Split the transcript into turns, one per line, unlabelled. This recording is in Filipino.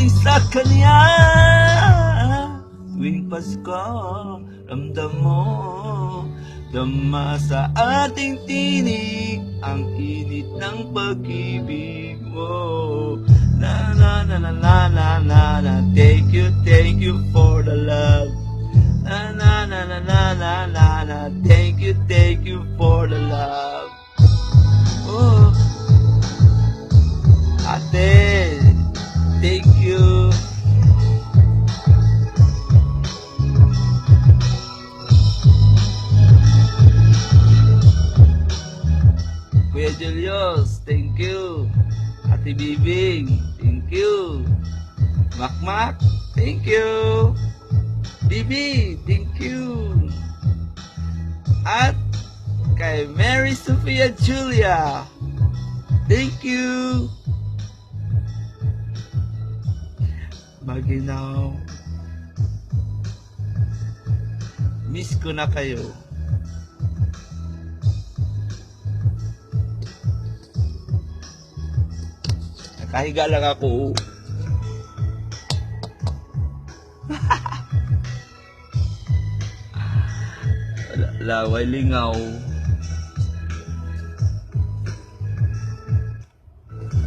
galing sa kanya. Tuwing Pasko, ramdam mo, dama sa ating tinig ang init ng pag-ibig mo. Na na na na na na na na. Thank you for the love. Na na na na na na na na. Thank you for the love. Oh, ate, thank you. Kuya Julius, thank you. Ate Bibing, thank you. Makmak, thank you. Bibi, thank you. At kay Mary Sophia Julia, thank you. Maginaw, miss ko na kayo. Nakahiga lang ako. Laway lingaw.